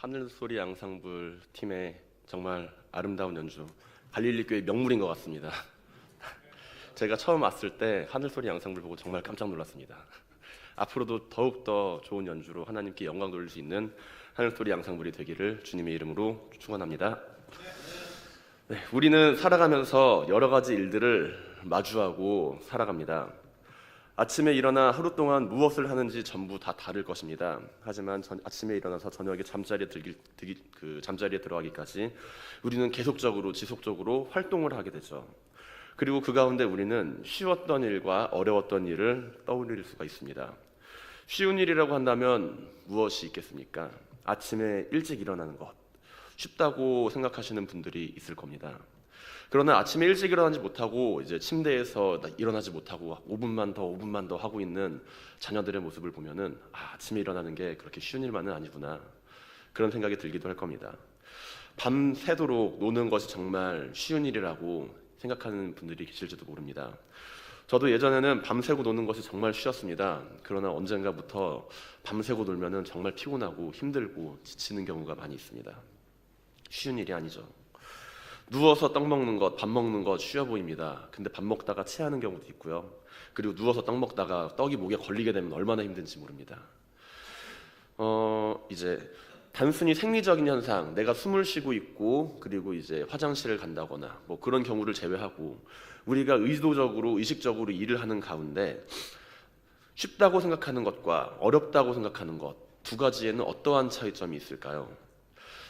하늘소리 앙상블 팀의 정말 아름다운 연주, 갈릴리 교회 명물인 것 같습니다. 제가 처음 왔을 때 하늘소리 앙상블 보고 정말 깜짝 놀랐습니다. 앞으로도 더욱더 좋은 연주로 하나님께 영광 돌릴 수 있는 하늘소리 앙상블이 되기를 주님의 이름으로 축원합니다. 네, 우리는 살아가면서 여러 가지 일들을 마주하고 살아갑니다. 아침에 일어나 하루 동안 무엇을 하는지 전부 다 다를 것입니다. 하지만 아침에 일어나서 저녁에 잠자리에 들어가기까지 우리는 계속적으로 지속적으로 활동을 하게 되죠. 그리고 그 가운데 우리는 쉬웠던 일과 어려웠던 일을 떠올릴 수가 있습니다. 쉬운 일이라고 한다면 무엇이 있겠습니까? 아침에 일찍 일어나는 것, 쉽다고 생각하시는 분들이 있을 겁니다. 그러나 아침에 일찍 일어나지 못하고 이제 침대에서 일어나지 못하고 5분만 더 하고 있는 자녀들의 모습을 보면은 아침에 일어나는 게 그렇게 쉬운 일만은 아니구나, 그런 생각이 들기도 할 겁니다. 밤새도록 노는 것이 정말 쉬운 일이라고 생각하는 분들이 계실지도 모릅니다. 저도 예전에는 밤새고 노는 것이 정말 쉬웠습니다. 그러나 언젠가부터 밤새고 놀면은 정말 피곤하고 힘들고 지치는 경우가 많이 있습니다. 쉬운 일이 아니죠. 누워서 떡 먹는 것, 밥 먹는 것 쉬워 보입니다. 근데 밥 먹다가 체하는 경우도 있고요. 그리고 누워서 떡 먹다가 떡이 목에 걸리게 되면 얼마나 힘든지 모릅니다. 이제 단순히 생리적인 현상, 내가 숨을 쉬고 있고 그리고 이제 화장실을 간다거나 뭐 그런 경우를 제외하고 우리가 의식적으로 일을 하는 가운데 쉽다고 생각하는 것과 어렵다고 생각하는 것, 두 가지에는 어떠한 차이점이 있을까요?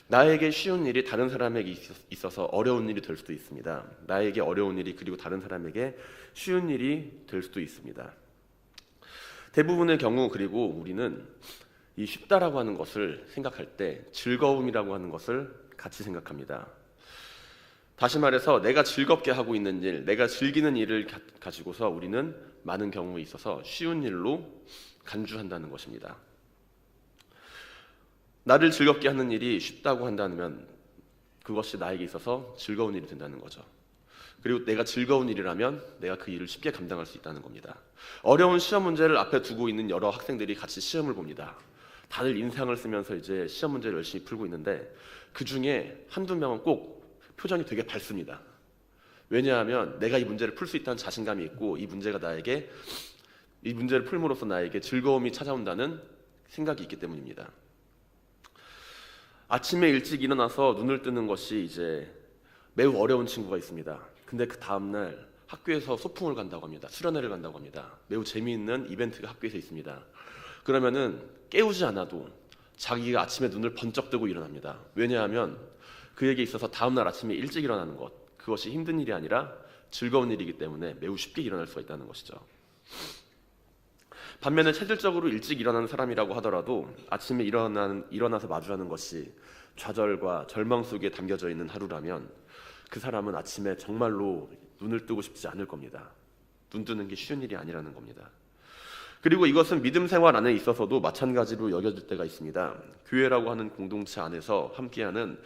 나에게 쉬운 일이 다른 사람에게 있어서 어려운 일이 될 수도 있습니다. 나에게 어려운 일이 그리고 다른 사람에게 쉬운 일이 될 수도 있습니다. 대부분의 경우 그리고 우리는 이 쉽다라고 하는 것을 생각할 때 즐거움이라고 하는 것을 같이 생각합니다. 다시 말해서 내가 즐겁게 하고 있는 일, 내가 즐기는 일을 가지고서 우리는 많은 경우에 있어서 쉬운 일로 간주한다는 것입니다. 나를 즐겁게 하는 일이 쉽다고 한다면 그것이 나에게 있어서 즐거운 일이 된다는 거죠. 그리고 내가 즐거운 일이라면 내가 그 일을 쉽게 감당할 수 있다는 겁니다. 어려운 시험 문제를 앞에 두고 있는 여러 학생들이 같이 시험을 봅니다. 다들 인상을 쓰면서 이제 시험 문제를 열심히 풀고 있는데 그 중에 한두 명은 꼭 표정이 되게 밝습니다. 왜냐하면 내가 이 문제를 풀 수 있다는 자신감이 있고 이 문제를 풀므로써 나에게 즐거움이 찾아온다는 생각이 있기 때문입니다. 아침에 일찍 일어나서 눈을 뜨는 것이 이제 매우 어려운 친구가 있습니다. 근데 그 다음날 학교에서 소풍을 간다고 합니다. 수련회를 간다고 합니다. 매우 재미있는 이벤트가 학교에서 있습니다. 그러면은 깨우지 않아도 자기가 아침에 눈을 번쩍 뜨고 일어납니다. 왜냐하면 그에게 있어서 다음날 아침에 일찍 일어나는 것, 그것이 힘든 일이 아니라 즐거운 일이기 때문에 매우 쉽게 일어날 수가 있다는 것이죠. 반면에 체질적으로 일찍 일어나는 사람이라고 하더라도 아침에 일어나서 마주하는 것이 좌절과 절망 속에 담겨져 있는 하루라면 그 사람은 아침에 정말로 눈을 뜨고 싶지 않을 겁니다. 눈 뜨는 게 쉬운 일이 아니라는 겁니다. 그리고 이것은 믿음 생활 안에 있어서도 마찬가지로 여겨질 때가 있습니다. 교회라고 하는 공동체 안에서 함께하는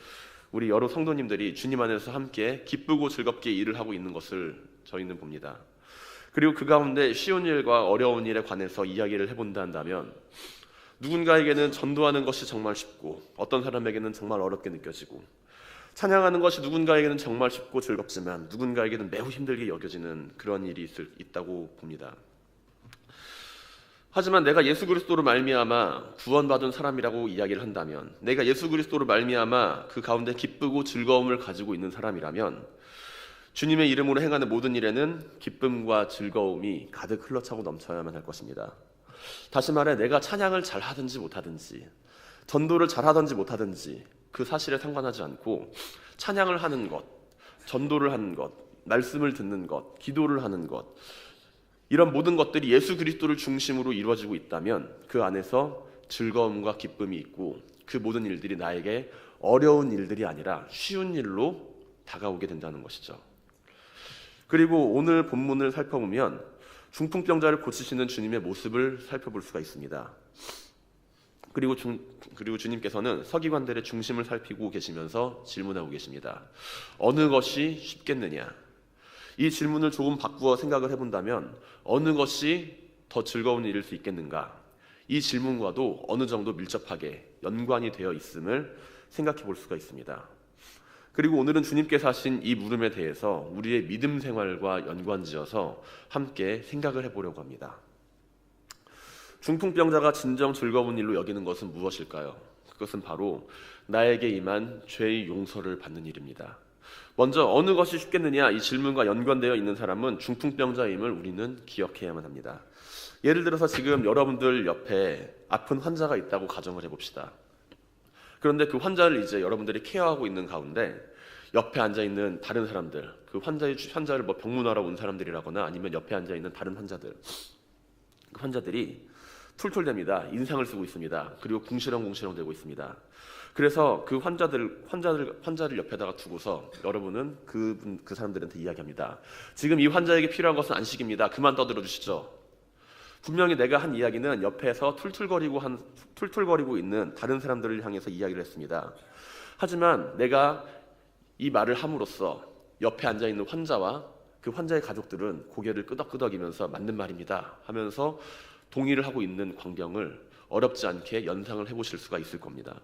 우리 여러 성도님들이 주님 안에서 함께 기쁘고 즐겁게 일을 하고 있는 것을 저희는 봅니다. 그리고 그 가운데 쉬운 일과 어려운 일에 관해서 이야기를 해본다 한다면 누군가에게는 전도하는 것이 정말 쉽고 어떤 사람에게는 정말 어렵게 느껴지고 찬양하는 것이 누군가에게는 정말 쉽고 즐겁지만 누군가에게는 매우 힘들게 여겨지는 그런 일이 있다고 봅니다. 하지만 내가 예수 그리스도로 말미암아 구원받은 사람이라고 이야기를 한다면, 내가 예수 그리스도로 말미암아 그 가운데 기쁘고 즐거움을 가지고 있는 사람이라면 주님의 이름으로 행하는 모든 일에는 기쁨과 즐거움이 가득 흘러차고 넘쳐야만 할 것입니다. 다시 말해 내가 찬양을 잘하든지 못하든지 전도를 잘하든지 못하든지 그 사실에 상관하지 않고 찬양을 하는 것, 전도를 하는 것, 말씀을 듣는 것, 기도를 하는 것, 이런 모든 것들이 예수 그리스도를 중심으로 이루어지고 있다면 그 안에서 즐거움과 기쁨이 있고 그 모든 일들이 나에게 어려운 일들이 아니라 쉬운 일로 다가오게 된다는 것이죠. 그리고 오늘 본문을 살펴보면 중풍병자를 고치시는 주님의 모습을 살펴볼 수가 있습니다. 그리고 주님께서는 서기관들의 중심을 살피고 계시면서 질문하고 계십니다. 어느 것이 쉽겠느냐? 이 질문을 조금 바꾸어 생각을 해본다면 어느 것이 더 즐거운 일일 수 있겠는가? 이 질문과도 어느 정도 밀접하게 연관이 되어 있음을 생각해 볼 수가 있습니다. 그리고 오늘은 주님께서 하신 이 물음에 대해서 우리의 믿음 생활과 연관지어서 함께 생각을 해보려고 합니다. 중풍병자가 진정 즐거운 일로 여기는 것은 무엇일까요? 그것은 바로 나에게 임한 죄의 용서를 받는 일입니다. 먼저 어느 것이 쉽겠느냐, 이 질문과 연관되어 있는 사람은 중풍병자임을 우리는 기억해야만 합니다. 예를 들어서 지금 여러분들 옆에 아픈 환자가 있다고 가정을 해봅시다. 그런데 그 환자를 이제 여러분들이 케어하고 있는 가운데 옆에 앉아 있는 다른 사람들, 그 환자를 뭐 병문하러 온 사람들이라거나 아니면 옆에 앉아 있는 다른 환자들, 그 환자들이 툴툴댑니다. 인상을 쓰고 있습니다. 그리고 궁시렁궁시렁 대고 있습니다. 그래서 그 환자를 옆에다가 두고서 여러분은 그 사람들한테 이야기합니다. 지금 이 환자에게 필요한 것은 안식입니다. 그만 떠들어 주시죠. 분명히 내가 한 이야기는 옆에서 툴툴거리고 있는 다른 사람들을 향해서 이야기를 했습니다. 하지만 내가 이 말을 함으로써 옆에 앉아 있는 환자와 그 환자의 가족들은 고개를 끄덕끄덕이면서 맞는 말입니다 하면서 동의를 하고 있는 광경을 어렵지 않게 연상을 해보실 수가 있을 겁니다.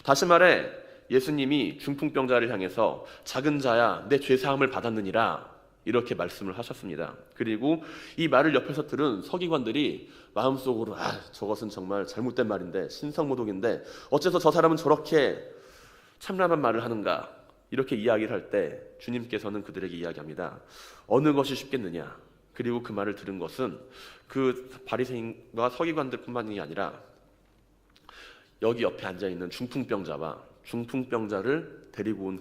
다시 말해 예수님이 중풍병자를 향해서 작은 자야 내 죄사함을 받았느니라 이렇게 말씀을 하셨습니다. 그리고 이 말을 옆에서 들은 서기관들이 마음속으로 저것은 정말 잘못된 말인데 신성모독인데 어째서 저 사람은 저렇게 참람한 말을 하는가 이렇게 이야기를 할 때 주님께서는 그들에게 이야기합니다. 어느 것이 쉽겠느냐. 그리고 그 말을 들은 것은 그 바리새인과 서기관들뿐만이 아니라 여기 옆에 앉아있는 중풍병자와 중풍병자를 데리고 온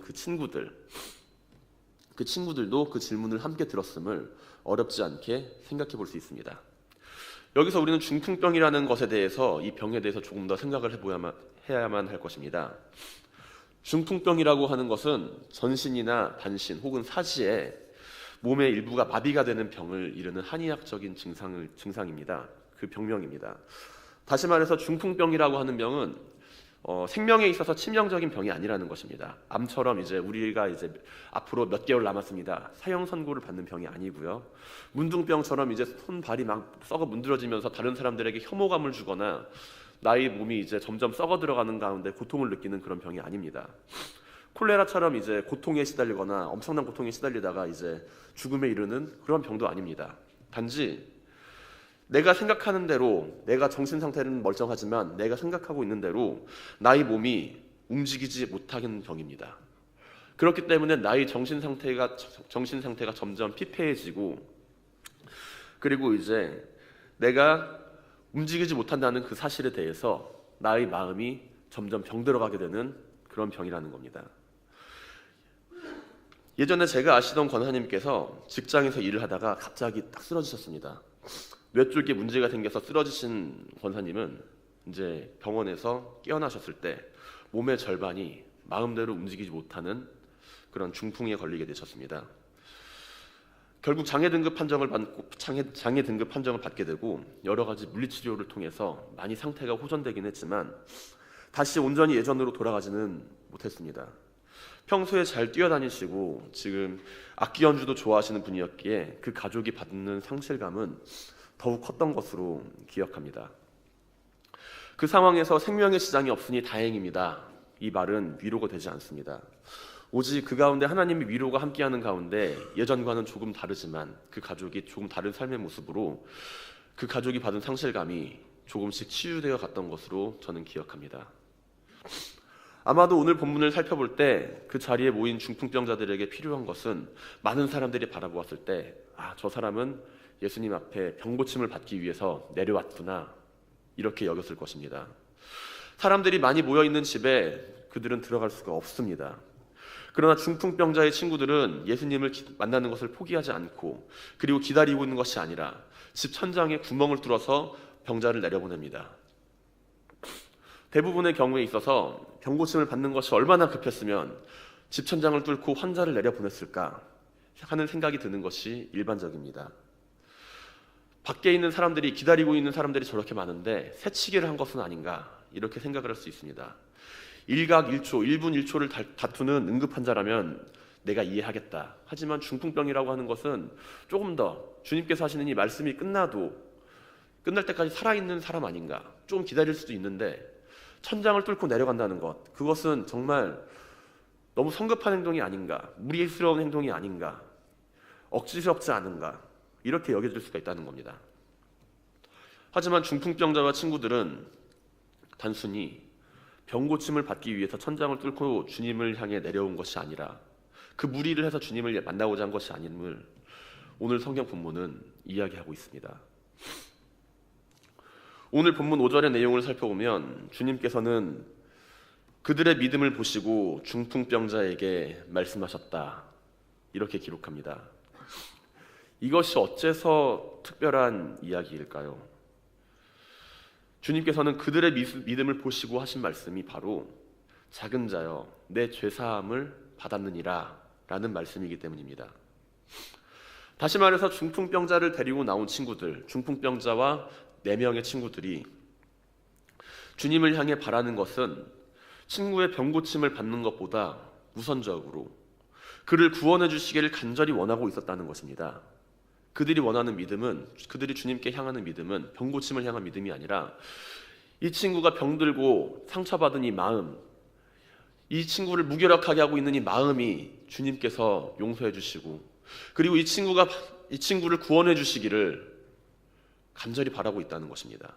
그 친구들도 그 질문을 함께 들었음을 어렵지 않게 생각해 볼 수 있습니다. 여기서 우리는 중풍병이라는 것에 대해서 이 병에 대해서 조금 더 생각을 해야만 할 것입니다. 중풍병이라고 하는 것은 전신이나 반신 혹은 사지에 몸의 일부가 마비가 되는 병을 이르는 한의학적인 증상입니다. 그 병명입니다. 다시 말해서 중풍병이라고 하는 병은 생명에 있어서 치명적인 병이 아니라는 것입니다. 암처럼 이제 우리가 이제 앞으로 몇 개월 남았습니다. 사형 선고를 받는 병이 아니고요. 문둥병처럼 이제 손발이 막 썩어 문드러지면서 다른 사람들에게 혐오감을 주거나 나의 몸이 이제 점점 썩어 들어가는 가운데 고통을 느끼는 그런 병이 아닙니다. 콜레라처럼 이제 고통에 시달리거나 엄청난 고통에 시달리다가 이제 죽음에 이르는 그런 병도 아닙니다. 단지 내가 생각하는 대로 내가 정신 상태는 멀쩡하지만 내가 생각하고 있는 대로 나의 몸이 움직이지 못하는 병입니다. 그렇기 때문에 나의 정신 상태가 점점 피폐해지고 그리고 이제 내가 움직이지 못한다는 그 사실에 대해서 나의 마음이 점점 병들어가게 되는 그런 병이라는 겁니다. 예전에 제가 아시던 권사님께서 직장에서 일을 하다가 갑자기 딱 쓰러지셨습니다. 뇌 쪽에 문제가 생겨서 쓰러지신 권사님은 이제 병원에서 깨어나셨을 때 몸의 절반이 마음대로 움직이지 못하는 그런 중풍에 걸리게 되셨습니다. 결국 장애 등급 판정을 받게 되고 여러 가지 물리치료를 통해서 많이 상태가 호전되긴 했지만 다시 온전히 예전으로 돌아가지는 못했습니다. 평소에 잘 뛰어다니시고 지금 악기 연주도 좋아하시는 분이었기에 그 가족이 받는 상실감은 더욱 컸던 것으로 기억합니다. 그 상황에서 생명의 지장이 없으니 다행입니다. 이 말은 위로가 되지 않습니다. 오직 그 가운데 하나님의 위로가 함께하는 가운데 예전과는 조금 다르지만 그 가족이 조금 다른 삶의 모습으로 그 가족이 받은 상실감이 조금씩 치유되어 갔던 것으로 저는 기억합니다. 아마도 오늘 본문을 살펴볼 때 그 자리에 모인 중풍병자들에게 필요한 것은 많은 사람들이 바라보았을 때 저 사람은 예수님 앞에 병고침을 받기 위해서 내려왔구나 이렇게 여겼을 것입니다. 사람들이 많이 모여있는 집에 그들은 들어갈 수가 없습니다. 그러나 중풍병자의 친구들은 예수님을 만나는 것을 포기하지 않고 그리고 기다리고 있는 것이 아니라 집 천장에 구멍을 뚫어서 병자를 내려보냅니다. 대부분의 경우에 있어서 병고침을 받는 것이 얼마나 급했으면 집 천장을 뚫고 환자를 내려보냈을까 하는 생각이 드는 것이 일반적입니다. 밖에 있는 사람들이 기다리고 있는 사람들이 저렇게 많은데 새치기를 한 것은 아닌가 이렇게 생각을 할 수 있습니다. 일각일초, 1분 1초를 다투는 응급환자라면 내가 이해하겠다. 하지만 중풍병이라고 하는 것은 조금 더 주님께서 하시는 이 말씀이 끝나도 끝날 때까지 살아있는 사람 아닌가? 좀 기다릴 수도 있는데 천장을 뚫고 내려간다는 것, 그것은 정말 너무 성급한 행동이 아닌가? 무리스러운 행동이 아닌가? 억지스럽지 않은가? 이렇게 여겨질 수가 있다는 겁니다. 하지만 중풍병자와 친구들은 단순히 병 고침을 받기 위해서 천장을 뚫고 주님을 향해 내려온 것이 아니라 그 무리를 해서 주님을 만나고자 한 것이 아님을 오늘 성경 본문은 이야기하고 있습니다. 오늘 본문 5절의 내용을 살펴보면 주님께서는 그들의 믿음을 보시고 중풍병자에게 말씀하셨다, 이렇게 기록합니다. 이것이 어째서 특별한 이야기일까요? 주님께서는 그들의 믿음을 보시고 하신 말씀이 바로 작은 자여 내 죄사함을 받았느니라 라는 말씀이기 때문입니다. 다시 말해서 중풍병자를 데리고 나온 친구들, 중풍병자와 4명의 친구들이 주님을 향해 바라는 것은 친구의 병 고침을 받는 것보다 우선적으로 그를 구원해 주시기를 간절히 원하고 있었다는 것입니다. 그들이 원하는 믿음은, 그들이 주님께 향하는 믿음은 병 고침을 향한 믿음이 아니라 이 친구가 병들고 상처받은 이 마음, 이 친구를 무기력하게 하고 있는 이 마음이 주님께서 용서해 주시고 그리고 이 친구를 구원해 주시기를 간절히 바라고 있다는 것입니다.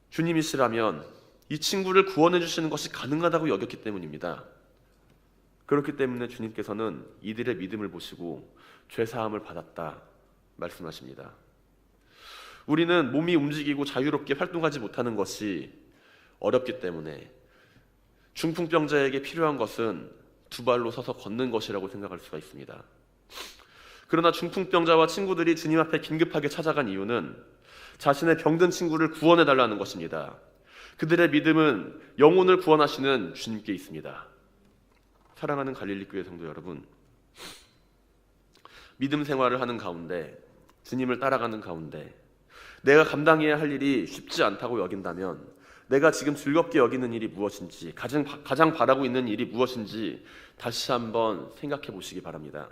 주님이시라면 이 친구를 구원해 주시는 것이 가능하다고 여겼기 때문입니다. 그렇기 때문에 주님께서는 이들의 믿음을 보시고 죄사함을 받았다 말씀하십니다. 우리는 몸이 움직이고 자유롭게 활동하지 못하는 것이 어렵기 때문에 중풍병자에게 필요한 것은 2발로 서서 걷는 것이라고 생각할 수가 있습니다. 그러나 중풍병자와 친구들이 주님 앞에 긴급하게 찾아간 이유는 자신의 병든 친구를 구원해 달라는 것입니다. 그들의 믿음은 영혼을 구원하시는 주님께 있습니다. 사랑하는 갈릴리 교회 성도 여러분, 믿음 생활을 하는 가운데, 주님을 따라가는 가운데 내가 감당해야 할 일이 쉽지 않다고 여긴다면 내가 지금 즐겁게 여기는 일이 무엇인지, 가장 바라고 있는 일이 무엇인지 다시 한번 생각해 보시기 바랍니다.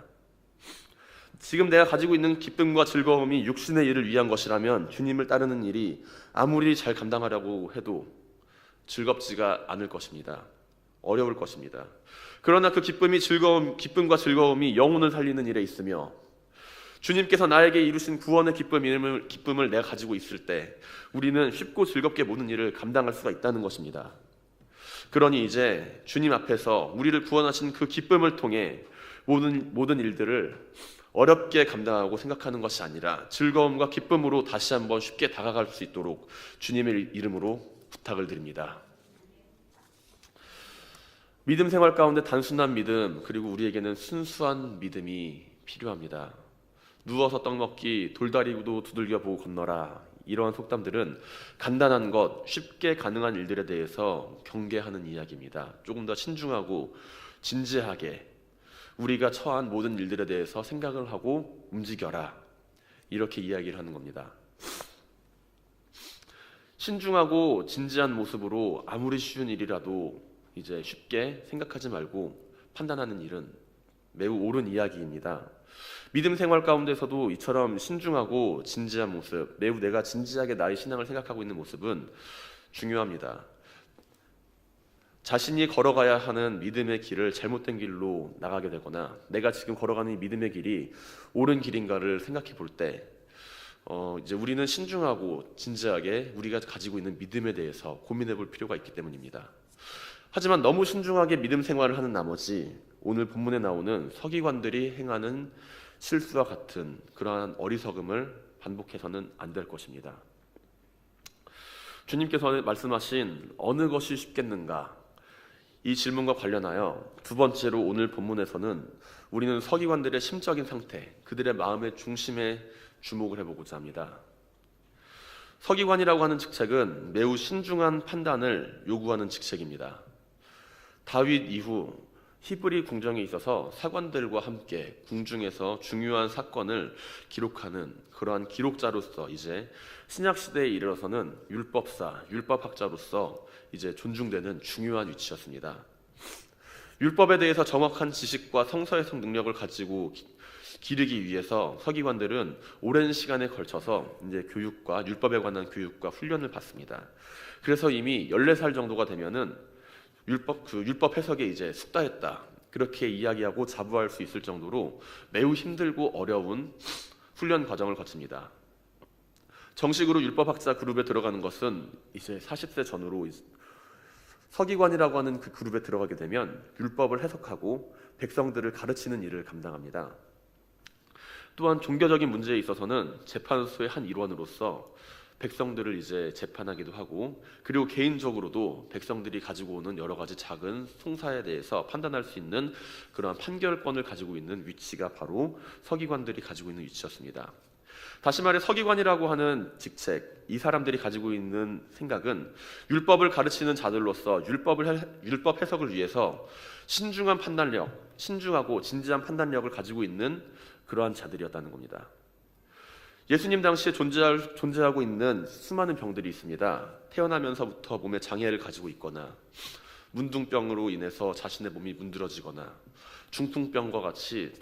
지금 내가 가지고 있는 기쁨과 즐거움이 육신의 일을 위한 것이라면 주님을 따르는 일이 아무리 잘 감당하려고 해도 즐겁지가 않을 것입니다. 어려울 것입니다. 그러나 그 기쁨과 즐거움이 영혼을 살리는 일에 있으며 주님께서 나에게 이루신 구원의 기쁨을 내가 가지고 있을 때 우리는 쉽고 즐겁게 모든 일을 감당할 수가 있다는 것입니다. 그러니 이제 주님 앞에서 우리를 구원하신 그 기쁨을 통해 모든 일들을 어렵게 감당하고 생각하는 것이 아니라 즐거움과 기쁨으로 다시 한번 쉽게 다가갈 수 있도록 주님의 이름으로 부탁을 드립니다. 믿음 생활 가운데 단순한 믿음, 그리고 우리에게는 순수한 믿음이 필요합니다. 누워서 떡 먹기, 돌다리도 두들겨 보고 건너라, 이러한 속담들은 간단한 것, 쉽게 가능한 일들에 대해서 경계하는 이야기입니다. 조금 더 신중하고 진지하게 우리가 처한 모든 일들에 대해서 생각을 하고 움직여라, 이렇게 이야기를 하는 겁니다. 신중하고 진지한 모습으로 아무리 쉬운 일이라도 이제 쉽게 생각하지 말고 판단하는 일은 매우 옳은 이야기입니다. 믿음 생활 가운데서도 이처럼 신중하고 진지한 모습, 매우 내가 진지하게 나의 신앙을 생각하고 있는 모습은 중요합니다. 자신이 걸어가야 하는 믿음의 길을 잘못된 길로 나가게 되거나 내가 지금 걸어가는 이 믿음의 길이 옳은 길인가를 생각해 볼 때 이제 우리는 신중하고 진지하게 우리가 가지고 있는 믿음에 대해서 고민해 볼 필요가 있기 때문입니다. 하지만 너무 신중하게 믿음 생활을 하는 나머지 오늘 본문에 나오는 서기관들이 행하는 실수와 같은 그러한 어리석음을 반복해서는 안 될 것입니다. 주님께서 말씀하신 어느 것이 쉽겠는가, 이 질문과 관련하여 2번째로 오늘 본문에서는 우리는 서기관들의 심적인 상태, 그들의 마음의 중심에 주목을 해보고자 합니다. 서기관이라고 하는 직책은 매우 신중한 판단을 요구하는 직책입니다. 다윗 이후 히브리 궁정에 있어서 사관들과 함께 궁중에서 중요한 사건을 기록하는 그러한 기록자로서 이제 신약 시대에 이르러서는 율법학자로서 이제 존중되는 중요한 위치였습니다. 율법에 대해서 정확한 지식과 성서 해석 능력을 가지고 기르기 위해서 서기관들은 오랜 시간에 걸쳐서 이제 교육과 율법에 관한 교육과 훈련을 받습니다. 그래서 이미 14살 정도가 되면은 율법 해석에 이제 숙달했다, 그렇게 이야기하고 자부할 수 있을 정도로 매우 힘들고 어려운 훈련 과정을 거칩니다. 정식으로 율법학자 그룹에 들어가는 것은 이제 40세 전후로 서기관이라고 하는 그 그룹에 들어가게 되면 율법을 해석하고 백성들을 가르치는 일을 감당합니다. 또한 종교적인 문제에 있어서는 재판소의 한 일원으로서 백성들을 이제 재판하기도 하고, 그리고 개인적으로도 백성들이 가지고 오는 여러 가지 작은 송사에 대해서 판단할 수 있는 그러한 판결권을 가지고 있는 위치가 바로 서기관들이 가지고 있는 위치였습니다. 다시 말해 서기관이라고 하는 직책, 이 사람들이 가지고 있는 생각은 율법을 가르치는 자들로서 율법 해석을 위해서 신중하고 진지한 판단력을 가지고 있는 그러한 자들이었다는 겁니다. 예수님 당시에 존재하고 있는 수많은 병들이 있습니다. 태어나면서부터 몸에 장애를 가지고 있거나, 문둥병으로 인해서 자신의 몸이 문드러지거나, 중풍병과 같이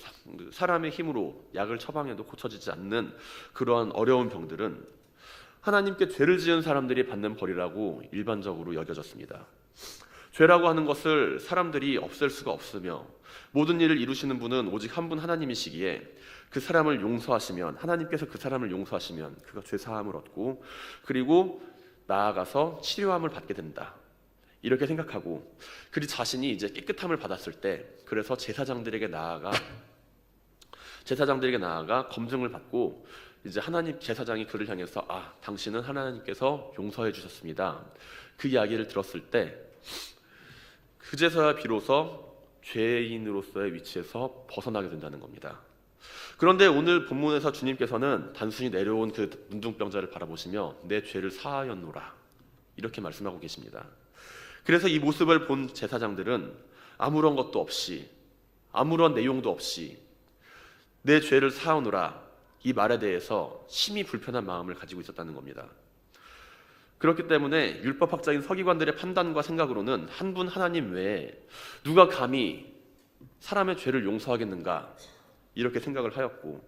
사람의 힘으로 약을 처방해도 고쳐지지 않는 그러한 어려운 병들은 하나님께 죄를 지은 사람들이 받는 벌이라고 일반적으로 여겨졌습니다. 죄라고 하는 것을 사람들이 없앨 수가 없으며, 모든 일을 이루시는 분은 오직 한 분 하나님이시기에 그 사람을 용서하시면, 하나님께서 그 사람을 용서하시면 그가 죄 사함을 얻고, 그리고 나아가서 치료함을 받게 된다, 이렇게 생각하고, 그리 자신이 이제 깨끗함을 받았을 때 그래서 제사장들에게 나아가 검증을 받고, 이제 하나님 제사장이 그를 향해서 당신은 하나님께서 용서해 주셨습니다, 그 이야기를 들었을 때 그제서야 비로소 죄인으로서의 위치에서 벗어나게 된다는 겁니다. 그런데 오늘 본문에서 주님께서는 단순히 내려온 그 문둥병자를 바라보시며 내 죄를 사하였노라, 이렇게 말씀하고 계십니다. 그래서 이 모습을 본 제사장들은 아무런 것도 없이, 아무런 내용도 없이 내 죄를 사하노라, 이 말에 대해서 심히 불편한 마음을 가지고 있었다는 겁니다. 그렇기 때문에 율법학자인 서기관들의 판단과 생각으로는 한 분 하나님 외에 누가 감히 사람의 죄를 용서하겠는가, 이렇게 생각을 하였고,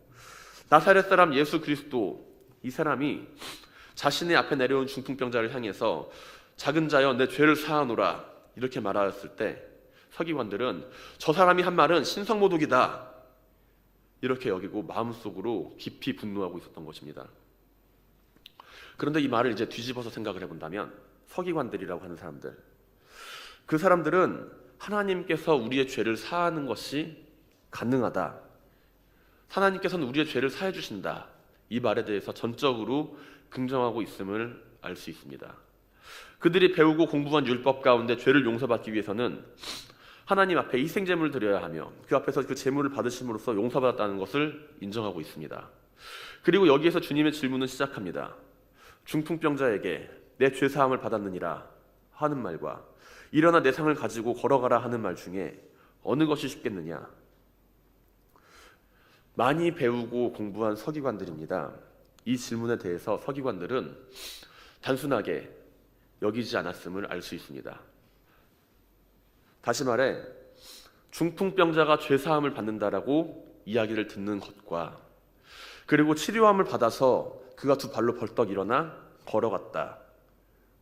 나사렛 사람 예수 그리스도, 이 사람이 자신의 앞에 내려온 중풍병자를 향해서 작은 자여 내 죄를 사하노라, 이렇게 말하였을 때 서기관들은 저 사람이 한 말은 신성모독이다, 이렇게 여기고 마음속으로 깊이 분노하고 있었던 것입니다. 그런데 이 말을 이제 뒤집어서 생각을 해본다면, 서기관들이라고 하는 사람들, 그 사람들은 하나님께서 우리의 죄를 사하는 것이 가능하다, 하나님께서는 우리의 죄를 사해 주신다, 이 말에 대해서 전적으로 긍정하고 있음을 알 수 있습니다. 그들이 배우고 공부한 율법 가운데 죄를 용서받기 위해서는 하나님 앞에 희생제물을 드려야 하며, 그 앞에서 그 제물을 받으심으로써 용서받았다는 것을 인정하고 있습니다. 그리고 여기에서 주님의 질문은 시작합니다. 중풍병자에게 내 죄사함을 받았느니라 하는 말과 일어나 내 상을 가지고 걸어가라 하는 말 중에 어느 것이 쉽겠느냐? 많이 배우고 공부한 서기관들입니다. 이 질문에 대해서 서기관들은 단순하게 여기지 않았음을 알 수 있습니다. 다시 말해 중풍병자가 죄사함을 받는다라고 이야기를 듣는 것과, 그리고 치료함을 받아서 그가 두 발로 벌떡 일어나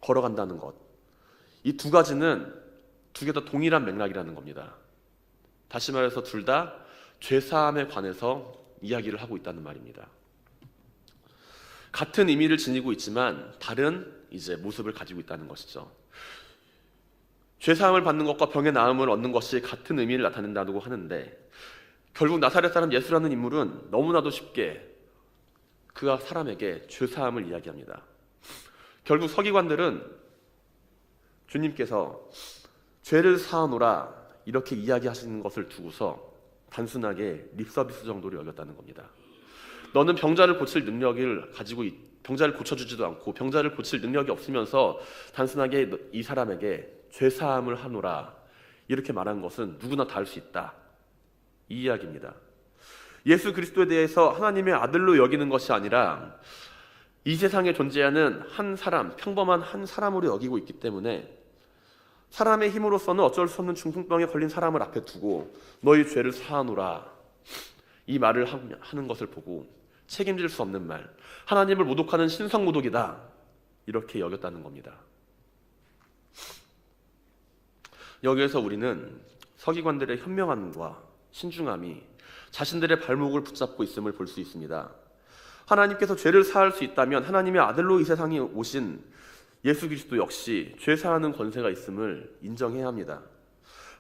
걸어간다는 것, 이 두 가지는 두 개 다 동일한 맥락이라는 겁니다. 다시 말해서 둘 다 죄사함에 관해서 이야기를 하고 있다는 말입니다. 같은 의미를 지니고 있지만 다른 이제 모습을 가지고 있다는 것이죠. 죄사함을 받는 것과 병의 나음을 얻는 것이 같은 의미를 나타낸다고 하는데, 결국 나사렛 사람 예수라는 인물은 너무나도 쉽게 그 사람에게 죄사함을 이야기합니다. 결국 서기관들은 주님께서 죄를 사하노라 이렇게 이야기하시는 것을 두고서 단순하게 립서비스 정도로 여겼다는 겁니다. 너는 병자를 고쳐주지도 않고 병자를 고칠 능력이 없으면서 단순하게 이 사람에게 죄사함을 하노라 이렇게 말한 것은 누구나 다 할 수 있다, 이 이야기입니다. 예수 그리스도에 대해서 하나님의 아들로 여기는 것이 아니라 이 세상에 존재하는 한 사람, 평범한 한 사람으로 여기고 있기 때문에 사람의 힘으로서는 어쩔 수 없는 중풍병에 걸린 사람을 앞에 두고 너희 죄를 사하노라 이 말을 하는 것을 보고 책임질 수 없는 말, 하나님을 모독하는 신성모독이다, 이렇게 여겼다는 겁니다. 여기에서 우리는 서기관들의 현명함과 신중함이 자신들의 발목을 붙잡고 있음을 볼 수 있습니다. 하나님께서 죄를 사할 수 있다면 하나님의 아들로 이 세상에 오신 예수 그리스도 역시 죄 사하는 권세가 있음을 인정해야 합니다.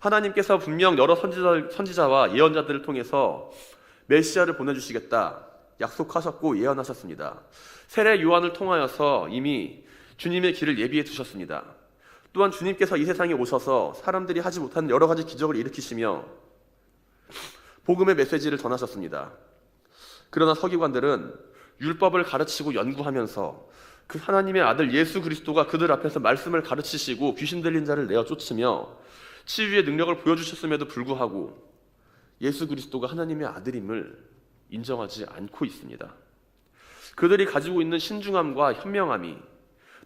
하나님께서 분명 여러 선지자와 예언자들을 통해서 메시아를 보내주시겠다 약속하셨고 예언하셨습니다. 세례 요한을 통하여서 이미 주님의 길을 예비해 두셨습니다. 또한 주님께서 이 세상에 오셔서 사람들이 하지 못하는 여러 가지 기적을 일으키시며 복음의 메시지를 전하셨습니다. 그러나 서기관들은 율법을 가르치고 연구하면서 그 하나님의 아들 예수 그리스도가 그들 앞에서 말씀을 가르치시고 귀신 들린 자를 내어 쫓으며 치유의 능력을 보여주셨음에도 불구하고 예수 그리스도가 하나님의 아들임을 인정하지 않고 있습니다. 그들이 가지고 있는 신중함과 현명함이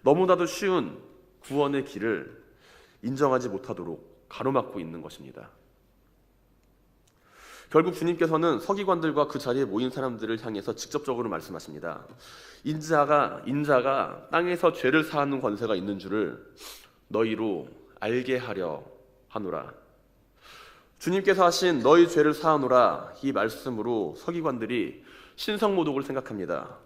너무나도 쉬운 구원의 길을 인정하지 못하도록 가로막고 있는 것입니다. 결국 주님께서는 서기관들과 그 자리에 모인 사람들을 향해서 직접적으로 말씀하십니다. 인자가 땅에서 죄를 사하는 권세가 있는 줄을 너희로 알게 하려 하노라. 주님께서 하신 너희 죄를 사하노라, 이 말씀으로 서기관들이 신성모독을 생각합니다.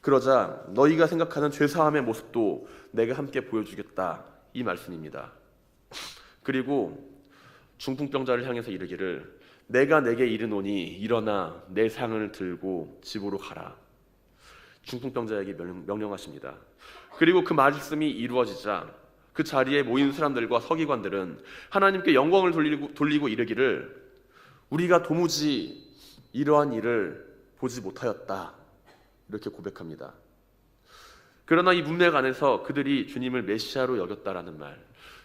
그러자 너희가 생각하는 죄사함의 모습도 내가 함께 보여주겠다, 이 말씀입니다. 그리고 중풍병자를 향해서 이르기를 내가 내게 이르노니 일어나 내 상을 들고 집으로 가라. 중풍병자에게 명령하십니다. 그리고 그 말씀이 이루어지자 그 자리에 모인 사람들과 서기관들은 하나님께 영광을 돌리고 이르기를 우리가 도무지 이러한 일을 보지 못하였다, 이렇게 고백합니다. 그러나 이 문맥 안에서 그들이 주님을 메시아로 여겼다라는 말,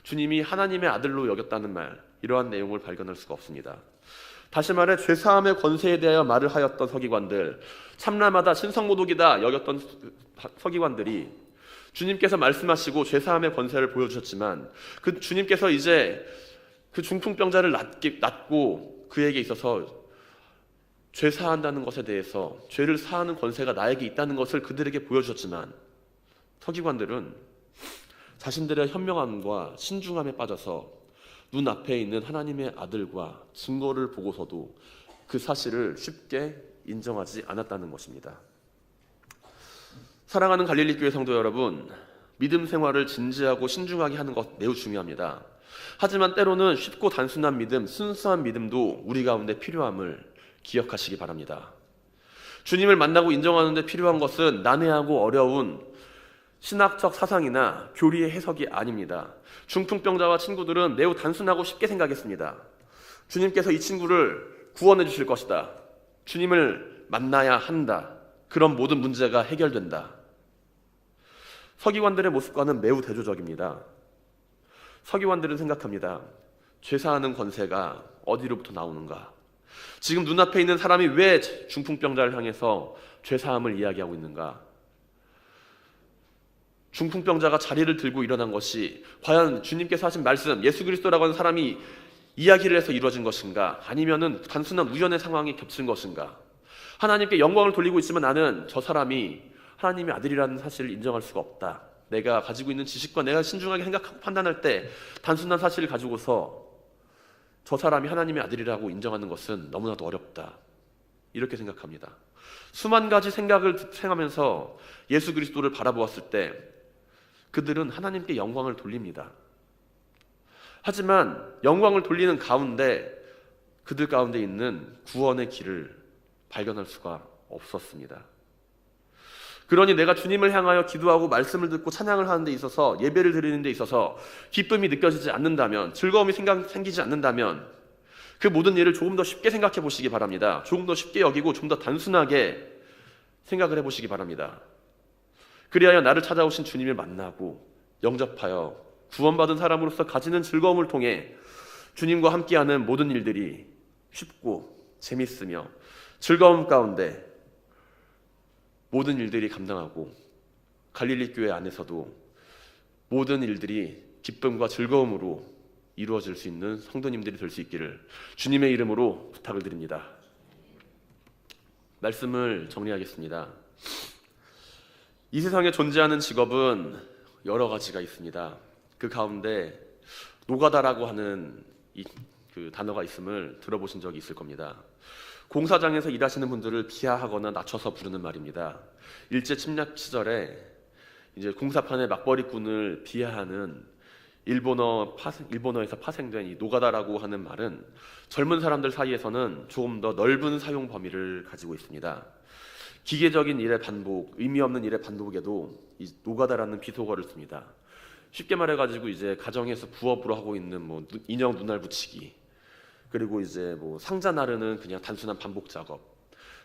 주님이 하나님의 아들로 여겼다는 말, 이러한 내용을 발견할 수가 없습니다. 다시 말해 죄사함의 권세에 대하여 말을 하였던 서기관들, 참남하다 신성모독이다 여겼던 서기관들이 주님께서 말씀하시고 죄사함의 권세를 보여주셨지만 그 주님께서 이제 그 중풍병자를 낫고 그에게 있어서 죄 사한다는 것에 대해서 죄를 사하는 권세가 나에게 있다는 것을 그들에게 보여주셨지만 서기관들은 자신들의 현명함과 신중함에 빠져서 눈앞에 있는 하나님의 아들과 증거를 보고서도 그 사실을 쉽게 인정하지 않았다는 것입니다. 사랑하는 갈릴리 교회 성도 여러분, 믿음 생활을 진지하고 신중하게 하는 것 매우 중요합니다. 하지만 때로는 쉽고 단순한 믿음, 순수한 믿음도 우리 가운데 필요함을 기억하시기 바랍니다. 주님을 만나고 인정하는 데 필요한 것은 난해하고 어려운 신학적 사상이나 교리의 해석이 아닙니다. 중풍병자와 친구들은 매우 단순하고 쉽게 생각했습니다. 주님께서 이 친구를 구원해 주실 것이다. 주님을 만나야 한다. 그런 모든 문제가 해결된다. 서기관들의 모습과는 매우 대조적입니다. 서기관들은 생각합니다. 죄사하는 권세가 어디로부터 나오는가? 지금 눈앞에 있는 사람이 왜 중풍병자를 향해서 죄사함을 이야기하고 있는가? 중풍병자가 자리를 들고 일어난 것이 과연 주님께서 하신 말씀, 예수 그리스도라고 하는 사람이 이야기를 해서 이루어진 것인가? 아니면은 단순한 우연의 상황이 겹친 것인가? 하나님께 영광을 돌리고 있지만 나는 저 사람이 하나님의 아들이라는 사실을 인정할 수가 없다. 내가 가지고 있는 지식과 내가 신중하게 생각하고 판단할 때 단순한 사실을 가지고서 저 사람이 하나님의 아들이라고 인정하는 것은 너무나도 어렵다. 이렇게 생각합니다. 수만 가지 생각을 생하면서 예수 그리스도를 바라보았을 때 그들은 하나님께 영광을 돌립니다. 하지만 영광을 돌리는 가운데 그들 가운데 있는 구원의 길을 발견할 수가 없었습니다. 그러니 내가 주님을 향하여 기도하고 말씀을 듣고 찬양을 하는 데 있어서, 예배를 드리는 데 있어서 기쁨이 느껴지지 않는다면, 즐거움이 생기지 않는다면 그 모든 일을 조금 더 쉽게 생각해 보시기 바랍니다. 조금 더 쉽게 여기고 좀 더 단순하게 생각을 해보시기 바랍니다. 그리하여 나를 찾아오신 주님을 만나고 영접하여 구원받은 사람으로서 가지는 즐거움을 통해 주님과 함께하는 모든 일들이 쉽고 재밌으며 즐거움 가운데 모든 일들이 감당하고 갈릴리 교회 안에서도 모든 일들이 기쁨과 즐거움으로 이루어질 수 있는 성도님들이 될 수 있기를 주님의 이름으로 부탁을 드립니다. 말씀을 정리하겠습니다. 이 세상에 존재하는 직업은 여러 가지가 있습니다. 그 가운데 노가다라고 하는 그 단어가 있음을 들어보신 적이 있을 겁니다. 공사장에서 일하시는 분들을 비하하거나 낮춰서 부르는 말입니다. 일제 침략 시절에 이제 공사판의 막벌이꾼을 비하하는 일본어에서 파생된 이 노가다라고 하는 말은 젊은 사람들 사이에서는 조금 더 넓은 사용 범위를 가지고 있습니다. 기계적인 일의 반복, 의미 없는 일의 반복에도 이 노가다라는 비속어를 씁니다. 쉽게 말해가지고 이제 가정에서 부업으로 하고 있는 뭐 인형 눈알 붙이기, 그리고 이제 뭐 상자 나르는 그냥 단순한 반복 작업,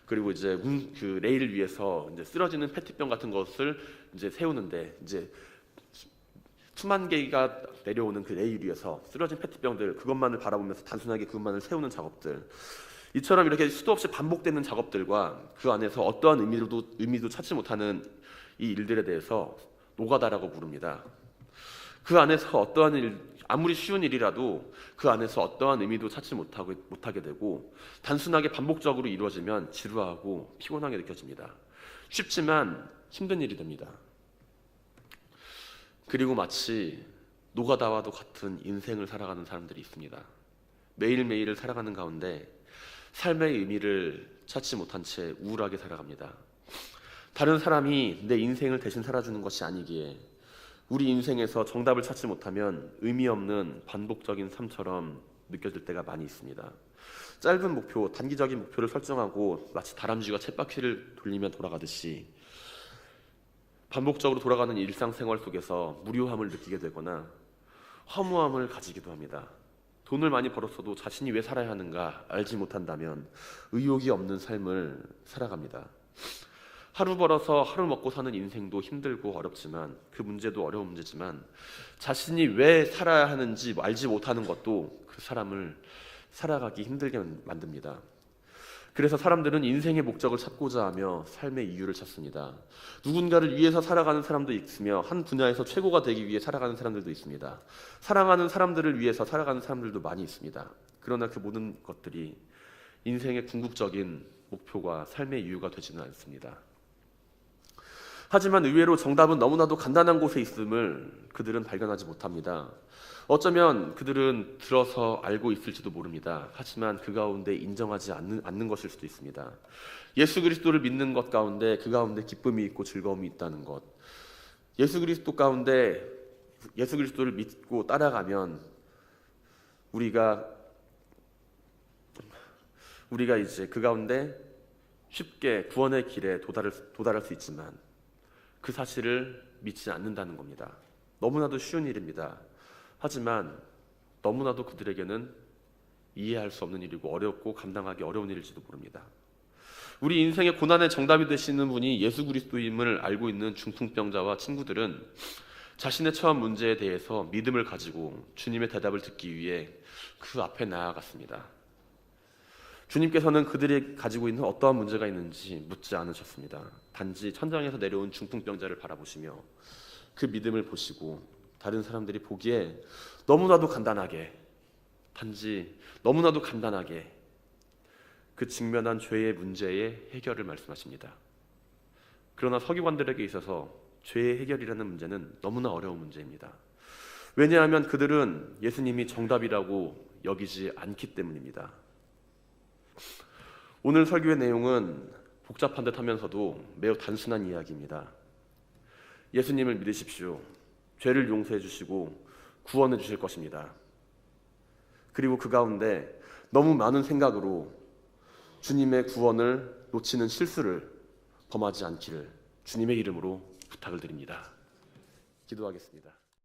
그리고 이제 그 레일 위에서 이제 쓰러지는 페트병 같은 것을 이제 세우는데 이제 수만 개가 내려오는 그 레일 위에서 쓰러진 페트병들 그것만을 바라보면서 단순하게 그것만을 세우는 작업들, 이처럼 이렇게 수도 없이 반복되는 작업들과 그 안에서 어떠한 의미도 찾지 못하는 이 일들에 대해서 노가다라고 부릅니다. 그 안에서 어떠한 일, 아무리 쉬운 일이라도 그 안에서 어떠한 의미도 찾지 못하게 되고 단순하게 반복적으로 이루어지면 지루하고 피곤하게 느껴집니다. 쉽지만 힘든 일이 됩니다. 그리고 마치 노가다와도 같은 인생을 살아가는 사람들이 있습니다. 매일매일을 살아가는 가운데 삶의 의미를 찾지 못한 채 우울하게 살아갑니다. 다른 사람이 내 인생을 대신 살아주는 것이 아니기에 우리 인생에서 정답을 찾지 못하면 의미 없는 반복적인 삶처럼 느껴질 때가 많이 있습니다. 짧은 목표, 단기적인 목표를 설정하고 마치 다람쥐가 쳇바퀴를 돌리며 돌아가듯이 반복적으로 돌아가는 일상생활 속에서 무료함을 느끼게 되거나 허무함을 가지기도 합니다. 돈을 많이 벌었어도 자신이 왜 살아야 하는가 알지 못한다면 의욕이 없는 삶을 살아갑니다. 하루 벌어서 하루 먹고 사는 인생도 힘들고 어렵지만 그 문제도 어려운 문제지만 자신이 왜 살아야 하는지 알지 못하는 것도 그 사람을 살아가기 힘들게 만듭니다. 그래서 사람들은 인생의 목적을 찾고자 하며 삶의 이유를 찾습니다. 누군가를 위해서 살아가는 사람도 있으며 한 분야에서 최고가 되기 위해 살아가는 사람들도 있습니다. 사랑하는 사람들을 위해서 살아가는 사람들도 많이 있습니다. 그러나 그 모든 것들이 인생의 궁극적인 목표가 삶의 이유가 되지는 않습니다. 하지만 의외로 정답은 너무나도 간단한 곳에 있음을 그들은 발견하지 못합니다. 어쩌면 그들은 들어서 알고 있을지도 모릅니다. 하지만 그 가운데 인정하지 않는 것일 수도 있습니다. 예수 그리스도를 믿는 것 가운데 그 가운데 기쁨이 있고 즐거움이 있다는 것, 예수 그리스도를 믿고 따라가면 우리가 이제 그 가운데 쉽게 구원의 길에 도달할 수 있지만 그 사실을 믿지 않는다는 겁니다. 너무나도 쉬운 일입니다. 하지만 너무나도 그들에게는 이해할 수 없는 일이고 어렵고 감당하기 어려운 일일지도 모릅니다. 우리 인생의 고난의 정답이 되시는 분이 예수 그리스도임을 알고 있는 중풍병자와 친구들은 자신의 처한 문제에 대해서 믿음을 가지고 주님의 대답을 듣기 위해 그 앞에 나아갔습니다. 주님께서는 그들이 가지고 있는 어떠한 문제가 있는지 묻지 않으셨습니다. 단지 천장에서 내려온 중풍병자를 바라보시며 그 믿음을 보시고 다른 사람들이 보기에 너무나도 간단하게 그 직면한 죄의 문제의 해결을 말씀하십니다. 그러나 서기관들에게 있어서 죄의 해결이라는 문제는 너무나 어려운 문제입니다. 왜냐하면 그들은 예수님이 정답이라고 여기지 않기 때문입니다. 오늘 설교의 내용은 복잡한 듯 하면서도 매우 단순한 이야기입니다. 예수님을 믿으십시오. 죄를 용서해 주시고 구원해 주실 것입니다. 그리고 그 가운데 너무 많은 생각으로 주님의 구원을 놓치는 실수를 범하지 않기를 주님의 이름으로 부탁을 드립니다. 기도하겠습니다.